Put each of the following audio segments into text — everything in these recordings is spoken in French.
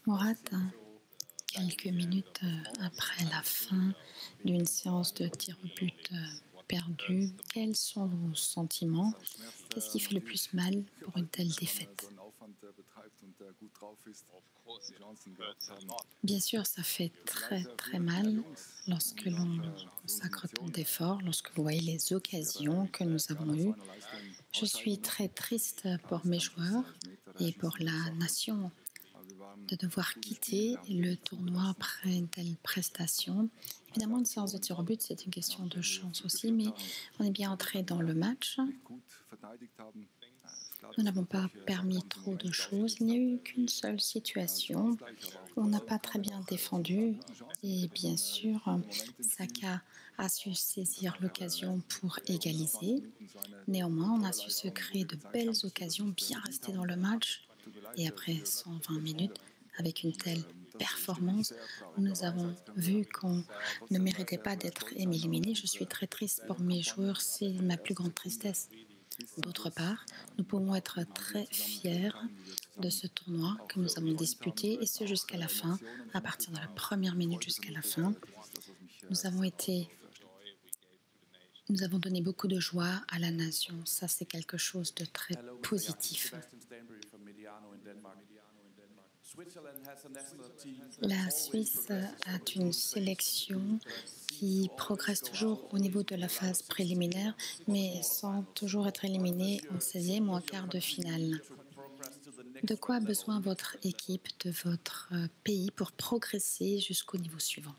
Murat, quelques minutes après la fin d'une séance de tir au but perdu, quels sont vos sentiments? Qu'est-ce qui fait le plus mal pour une telle défaite? Bien sûr, ça fait très très mal lorsque l'on consacre tant d'efforts, lorsque vous voyez les occasions que nous avons eues. Je suis très triste pour mes joueurs et pour la nation de devoir quitter le tournoi après une telle prestation. Évidemment, une séance de tir au but, c'est une question de chance aussi, mais on est bien entré dans le match. Nous n'avons pas permis trop de choses. Il n'y a eu qu'une seule situation. On n'a pas très bien défendu et bien sûr, Saka a su saisir l'occasion pour égaliser. Néanmoins, on a su se créer de belles occasions, bien rester dans le match. Et après 120 minutes, avec une telle performance, nous avons vu qu'on ne méritait pas d'être éliminé. Je suis très triste pour mes joueurs, c'est ma plus grande tristesse. D'autre part, nous pouvons être très fiers de ce tournoi que nous avons disputé, et ce jusqu'à la fin, à partir de la première minute jusqu'à la fin. Nous avons donné beaucoup de joie à la nation. Ça, c'est quelque chose de très positif. La Suisse a une sélection qui progresse toujours au niveau de la phase préliminaire, mais sans toujours être éliminée en 16e ou en quart de finale. De quoi a besoin votre équipe, de votre pays pour progresser jusqu'au niveau suivant?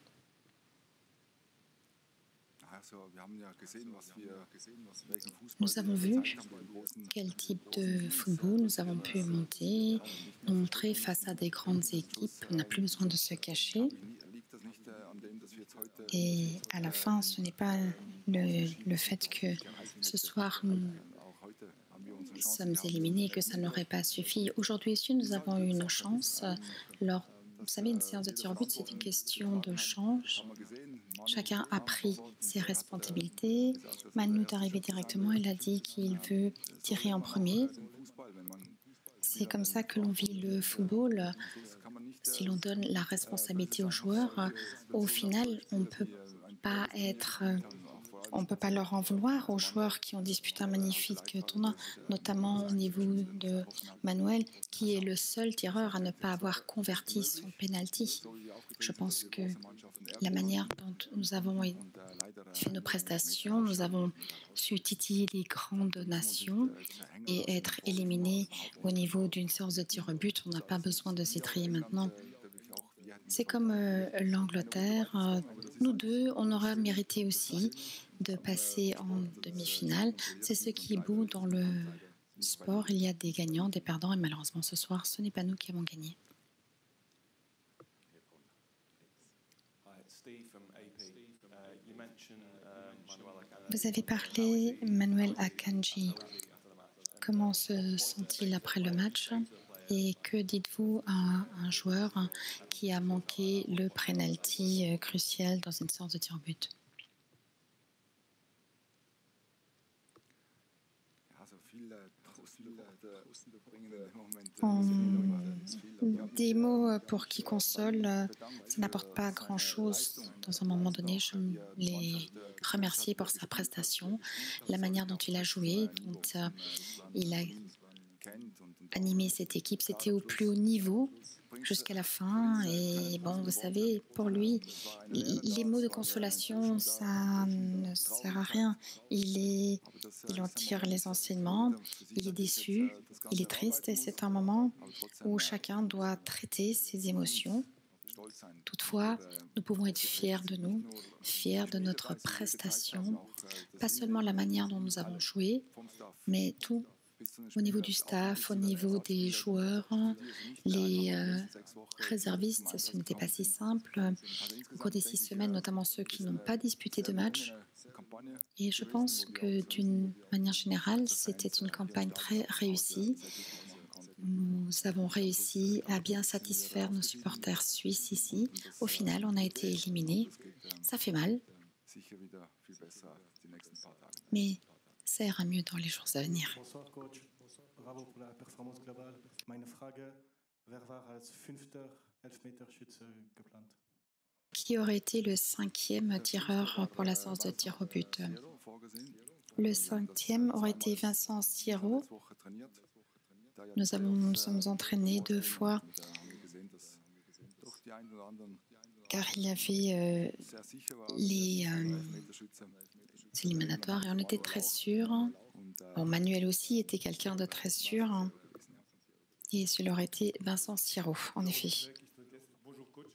Nous avons vu quel type de football nous avons pu monter, nous montrer face à des grandes équipes. On n'a plus besoin de se cacher. Et à la fin, ce n'est pas le fait que ce soir nous sommes éliminés et que ça n'aurait pas suffi. Aujourd'hui ici, nous avons eu nos chances. Vous savez, une séance de tir au but, c'est une question de chance. Chacun a pris ses responsabilités. Manu est arrivé directement, il a dit qu'il veut tirer en premier. C'est comme ça que l'on vit le football. Si l'on donne la responsabilité aux joueurs, au final, on ne peut pas leur en vouloir aux joueurs qui ont disputé un magnifique tournoi, notamment au niveau de Manuel, qui est le seul tireur à ne pas avoir converti son penalty. Je pense que la manière dont nous avons fait nos prestations, nous avons su titiller les grandes nations et être éliminés au niveau d'une séance de tir au but. On n'a pas besoin de s'étrier maintenant. C'est comme l'Angleterre. Nous deux, on aura mérité aussi de passer en demi-finale. C'est ce qui est beau dans le sport. Il y a des gagnants, des perdants, et malheureusement ce soir, ce n'est pas nous qui avons gagné. Vous avez parlé, Manuel Akanji. Comment se sent-il après le match? Et que dites-vous à un joueur qui a manqué le penalty crucial dans une séance de tir au but? Des mots pour qui console, ça n'apporte pas grand-chose dans un moment donné. Je l'ai remercié pour sa prestation, la manière dont il a joué, dont il a animé cette équipe. C'était au plus haut niveau jusqu'à la fin. Et bon, vous savez, pour lui, les mots de consolation, ça ne sert à rien. Il en tire les enseignements, il est déçu, il est triste, et c'est un moment où chacun doit traiter ses émotions. Toutefois, nous pouvons être fiers de nous, fiers de notre prestation, pas seulement la manière dont nous avons joué, mais tout au niveau du staff, au niveau des joueurs, les réservistes, ce n'était pas si simple. Au cours des 6 semaines, notamment ceux qui n'ont pas disputé de match. Et je pense que d'une manière générale, c'était une campagne très réussie. Nous avons réussi à bien satisfaire nos supporters suisses ici. Au final, on a été éliminés. Ça fait mal. Mais Ça ira mieux dans les jours à venir. Bonsoir coach, bravo pour la performance globale. Meine Frage, wer war als fünfter Elfmeterschütze geplant? Qui aurait été le 5e tireur pour la séance de tir au but? Le 5e aurait été Vincent Siro. Nous sommes entraînés 2 fois car il y avait les éliminatoires et on était très sûrs. Bon, Manuel aussi était quelqu'un de très sûr. Et cela aurait été Vincent Siro, en effet. Bonjour coach.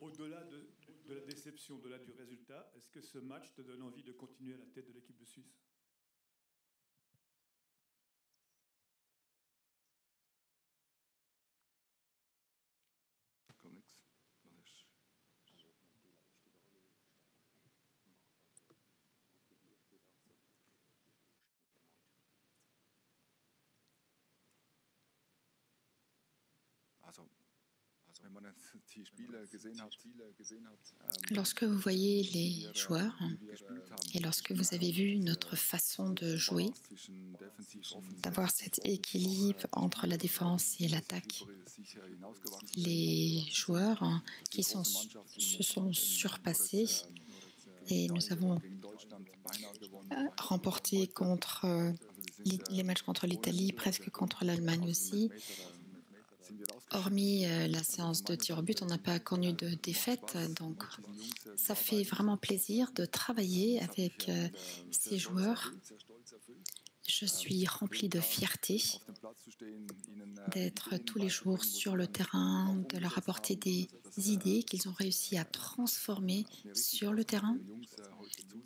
Au-delà de la déception, au-delà du résultat, est-ce que ce match te donne envie de continuer à la tête de l'équipe de Suisse? Lorsque vous voyez les joueurs et lorsque vous avez vu notre façon de jouer, d'avoir cet équilibre entre la défense et l'attaque, les joueurs qui se sont surpassés et nous avons remporté contre les matchs contre l'Italie, presque contre l'Allemagne aussi. Hormis la séance de tir au but, on n'a pas connu de défaite, donc ça fait vraiment plaisir de travailler avec ces joueurs. Je suis remplie de fierté d'être tous les jours sur le terrain, de leur apporter des idées qu'ils ont réussi à transformer sur le terrain.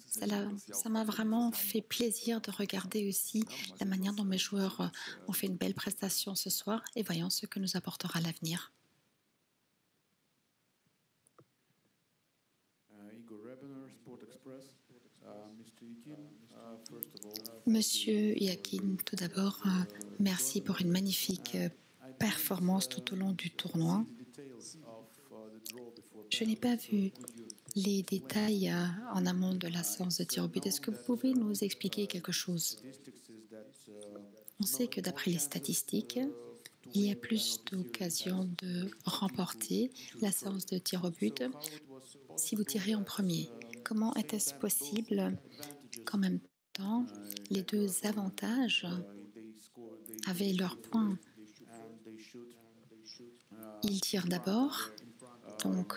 Ça m'a vraiment fait plaisir de regarder aussi la manière dont mes joueurs ont fait une belle prestation ce soir et voyons ce que nous apportera l'avenir. Monsieur Yakin, tout d'abord, merci pour une magnifique performance tout au long du tournoi. Je n'ai pas vu les détails en amont de la séance de tir au but. Est-ce que vous pouvez nous expliquer quelque chose? On sait que d'après les statistiques, il y a plus d'occasions de remporter la séance de tir au but si vous tirez en premier. Comment était-ce possible qu'en même temps, les deux avantages avaient leurs points? Ils tirent d'abord, donc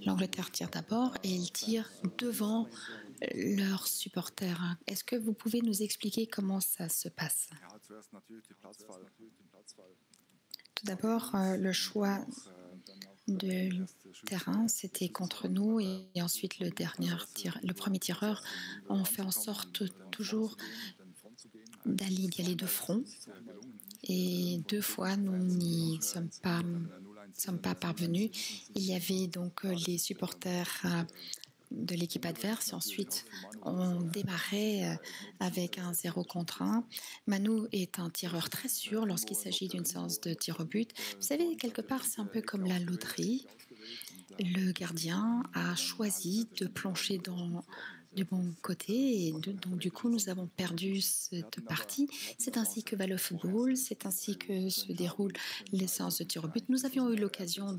l'Angleterre tire d'abord et ils tirent devant leurs supporters. Est-ce que vous pouvez nous expliquer comment ça se passe? Tout d'abord, le choix de terrain, c'était contre nous et ensuite le premier tireur, on fait en sorte toujours d'y aller de front et 2 fois nous n'y sommes pas parvenus. Il y avait donc les supporters de l'équipe adverse et ensuite on démarrait avec un 0 contre 1. Manu est un tireur très sûr lorsqu'il s'agit d'une séance de tir au but. Vous savez, quelque part c'est un peu comme la loterie. Le gardien a choisi de plancher du bon côté et donc du coup nous avons perdu cette partie. C'est ainsi que va le football, c'est ainsi que se déroulent les séances de tir au but. Nous avions eu l'occasion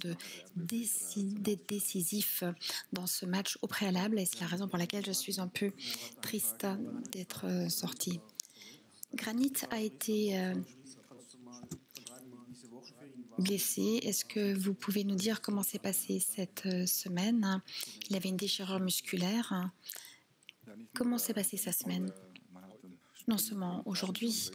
d'être décisifs dans ce match au préalable et c'est la raison pour laquelle je suis un peu triste d'être sortie. Granit a été blessé. Est-ce que vous pouvez nous dire comment s'est passée cette semaine? Il avait une déchirure musculaire. Comment s'est passée sa semaine? Non seulement aujourd'hui,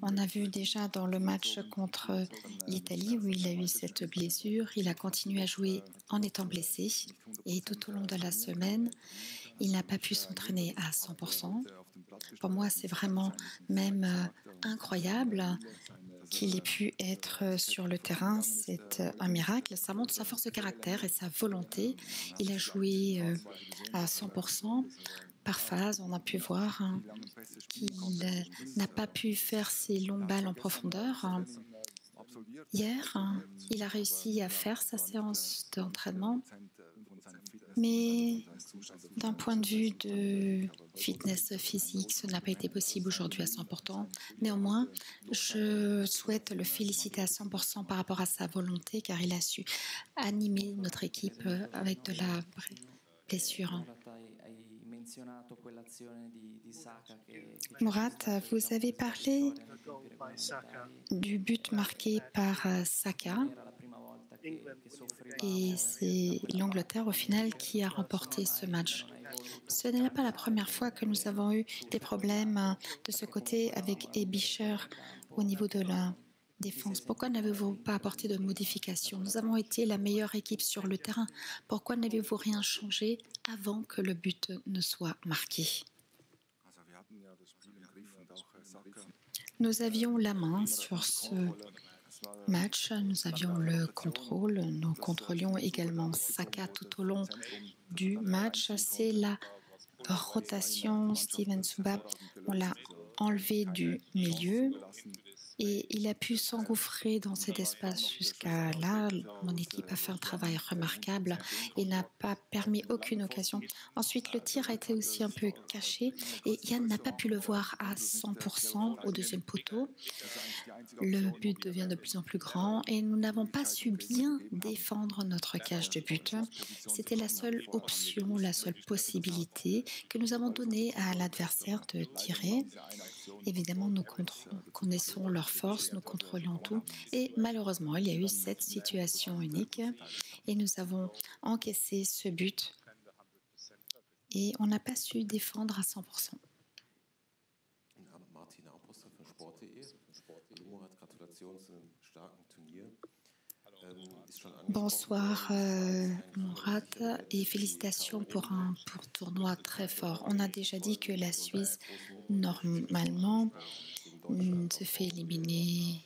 on a vu déjà dans le match contre l'Italie où il a eu cette blessure, il a continué à jouer en étant blessé et tout au long de la semaine, il n'a pas pu s'entraîner à 100%. Pour moi, c'est vraiment même incroyable qu'il ait pu être sur le terrain. C'est un miracle. Ça montre sa force de caractère et sa volonté. Il a joué à 100%. Par phase, on a pu voir qu'il n'a pas pu faire ses longues balles en profondeur. Hier, il a réussi à faire sa séance d'entraînement Mais d'un point de vue de fitness physique, ce n'a pas été possible aujourd'hui à 100%. Néanmoins, je souhaite le féliciter à 100% par rapport à sa volonté, car il a su animer notre équipe avec de la blessure. Mourad, vous avez parlé du but marqué par Saka. Et c'est l'Angleterre au final qui a remporté ce match. Ce n'est pas la première fois que nous avons eu des problèmes de ce côté avec Ebisher au niveau de la défense. Pourquoi n'avez-vous pas apporté de modifications? Nous avons été la meilleure équipe sur le terrain. Pourquoi n'avez-vous rien changé avant que le but ne soit marqué? Nous avions la main sur ce match, nous avions le contrôle, nous contrôlions également Saka tout au long du match. C'est la rotation. Steven Souba, on l'a enlevé du milieu et il a pu s'engouffrer dans cet espace jusqu'à là. Mon équipe a fait un travail remarquable et n'a pas permis aucune occasion. Ensuite, le tir a été aussi un peu caché et Yann n'a pas pu le voir à 100% au deuxième poteau. Le but devient de plus en plus grand et nous n'avons pas su bien défendre notre cage de but. C'était la seule option, la seule possibilité que nous avons donnée à l'adversaire de tirer. Évidemment, nous connaissons leurs forces, nous contrôlons tout. Et malheureusement, il y a eu cette situation unique et nous avons encaissé ce but et on n'a pas su défendre à 100%. Bonsoir Mourad et félicitations pour un tournoi très fort. On a déjà dit que la Suisse normalement se fait éliminer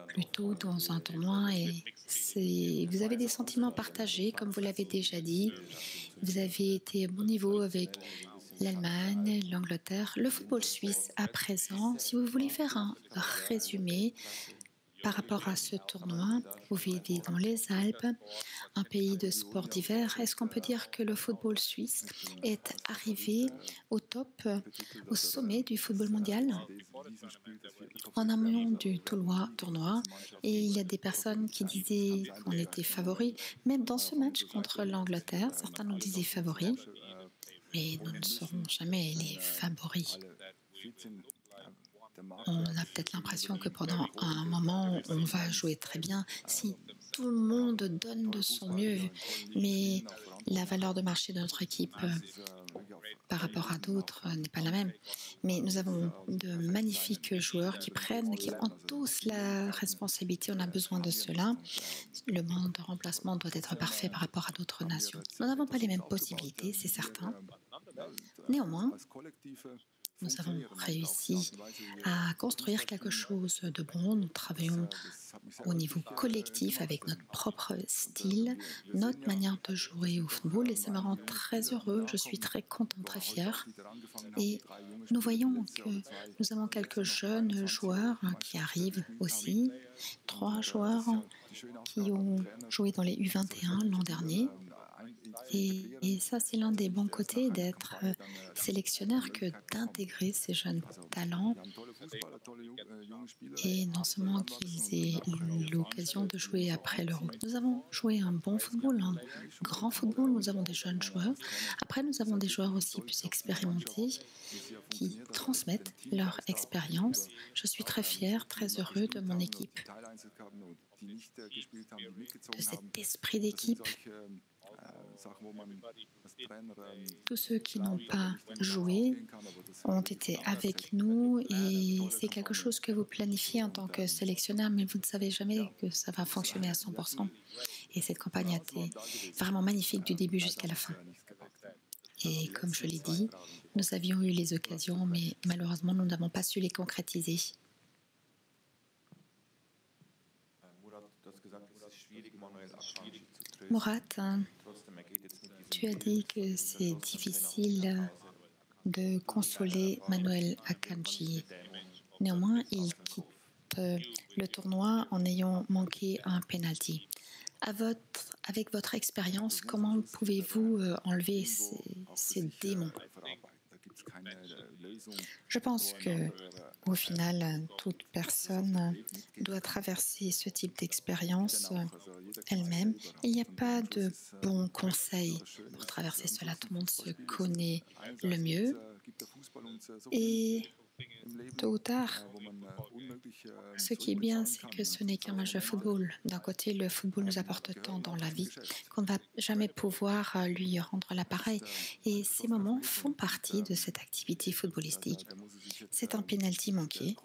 plus tôt dans un tournoi et vous avez des sentiments partagés comme vous l'avez déjà dit. Vous avez été à bon niveau avec l'Allemagne, l'Angleterre, le football suisse à présent. Si vous voulez faire un résumé par rapport à ce tournoi, vous vivez dans les Alpes, un pays de sport d'hiver. Est-ce qu'on peut dire que le football suisse est arrivé au top, au sommet du football mondial? En amont du tournoi, et il y a des personnes qui disaient qu'on était favoris. Même dans ce match contre l'Angleterre, certains nous disaient favoris, mais nous ne serons jamais les favoris. On a peut-être l'impression que pendant un moment, on va jouer très bien si tout le monde donne de son mieux, mais la valeur de marché de notre équipe par rapport à d'autres n'est pas la même. Mais nous avons de magnifiques joueurs qui ont tous la responsabilité. On a besoin de cela. Le monde de remplacement doit être parfait par rapport à d'autres nations. Nous n'avons pas les mêmes possibilités, c'est certain. Néanmoins, nous avons réussi à construire quelque chose de bon. Nous travaillons au niveau collectif avec notre propre style, notre manière de jouer au football et ça me rend très heureux. Je suis très content, très fier. Et nous voyons que nous avons quelques jeunes joueurs qui arrivent aussi. 3 joueurs qui ont joué dans les U21 l'an dernier. Et ça, c'est l'un des bons côtés d'être sélectionneur que d'intégrer ces jeunes talents et non seulement qu'ils aient eu l'occasion de jouer après l'Euro. Nous avons joué un bon football, un grand football, nous avons des jeunes joueurs. Après, nous avons des joueurs aussi plus expérimentés qui transmettent leur expérience. Je suis très fier, très heureux de mon équipe, de cet esprit d'équipe. Tous ceux qui n'ont pas joué ont été avec nous et c'est quelque chose que vous planifiez en tant que sélectionneur, mais vous ne savez jamais que ça va fonctionner à 100%. Et cette campagne a été vraiment magnifique du début jusqu'à la fin. Et comme je l'ai dit, nous avions eu les occasions, mais malheureusement, nous n'avons pas su les concrétiser. Mourad, tu as dit que c'est difficile de consoler Manuel Akanji. Néanmoins, il quitte le tournoi en ayant manqué un penalty. Avec votre expérience, comment pouvez-vous enlever ces démons? Je pense que, au final, toute personne doit traverser ce type d'expérience elle-même. Il n'y a pas de bons conseils pour traverser cela. Tout le monde se connaît le mieux. Et tôt ou tard, ce qui est bien, c'est que ce n'est qu'un match de football. D'un côté, le football nous apporte tant dans la vie qu'on ne va jamais pouvoir lui rendre l'appareil. Et ces moments font partie de cette activité footballistique. C'est un penalty manqué.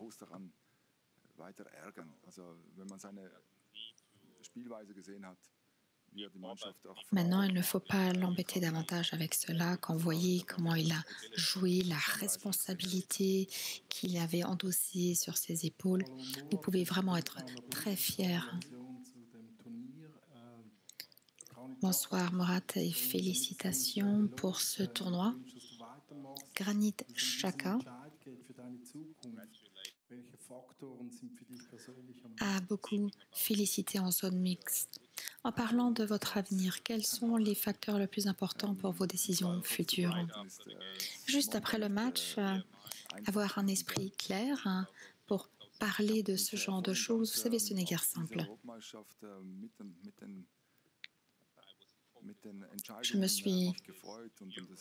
Maintenant, il ne faut pas l'embêter davantage avec cela. Quand vous voyez comment il a joué, la responsabilité qu'il avait endossée sur ses épaules, vous pouvez vraiment être très fier. Bonsoir Morat et félicitations pour ce tournoi. Granit Xhaka a beaucoup félicité en zone mixte. En parlant de votre avenir, quels sont les facteurs les plus importants pour vos décisions futures? Juste après le match, avoir un esprit clair pour parler de ce genre de choses, vous savez, ce n'est guère simple. Je me suis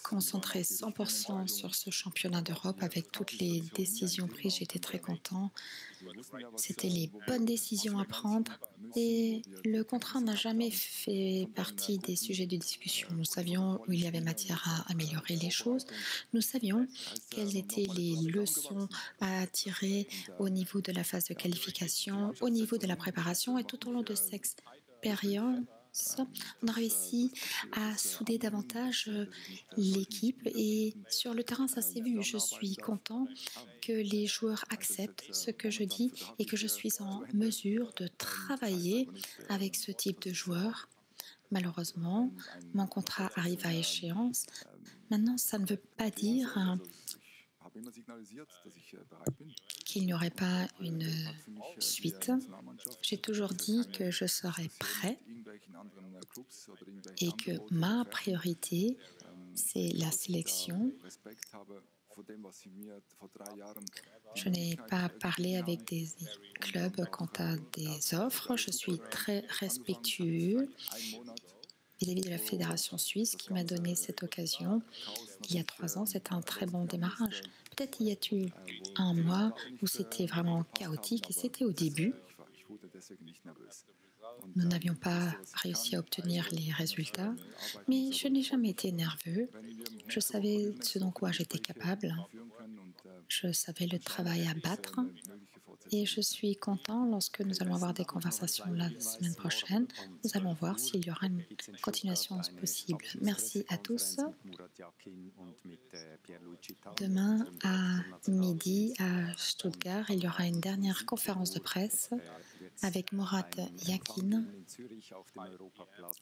concentré 100% sur ce championnat d'Europe avec toutes les décisions prises. J'étais très content. C'était les bonnes décisions à prendre et le contrat n'a jamais fait partie des sujets de discussion. Nous savions où il y avait matière à améliorer les choses. Nous savions quelles étaient les leçons à tirer au niveau de la phase de qualification, au niveau de la préparation et tout au long de cette période. On a réussi à souder davantage l'équipe et sur le terrain, ça s'est vu. Je suis content que les joueurs acceptent ce que je dis et que je suis en mesure de travailler avec ce type de joueurs. Malheureusement, mon contrat arrive à échéance. Maintenant, ça ne veut pas dire qu'il n'y aurait pas une suite. J'ai toujours dit que je serais prêt et que ma priorité, c'est la sélection. Je n'ai pas parlé avec des clubs quant à des offres. Je suis très respectueux vis-à-vis de la Fédération suisse qui m'a donné cette occasion. Il y a 3 ans, c'est un très bon démarrage. Peut-être y a-t-il un mois où c'était vraiment chaotique et c'était au début. Nous n'avions pas réussi à obtenir les résultats, mais je n'ai jamais été nerveux. Je savais ce dont quoi j'étais capable. Je savais le travail à battre. Et je suis content lorsque nous allons avoir des conversations la semaine prochaine. Nous allons voir s'il y aura une continuation possible. Merci à tous. Demain à midi à Stuttgart, il y aura une dernière conférence de presse avec Murat Yakin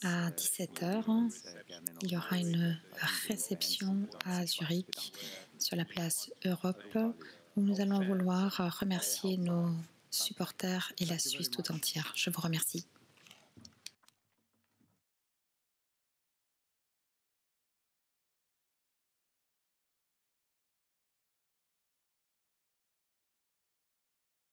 à 17h. Il y aura une réception à Zurich sur la place Europe où nous allons vouloir remercier nos supporters et la Suisse tout entière. Je vous remercie.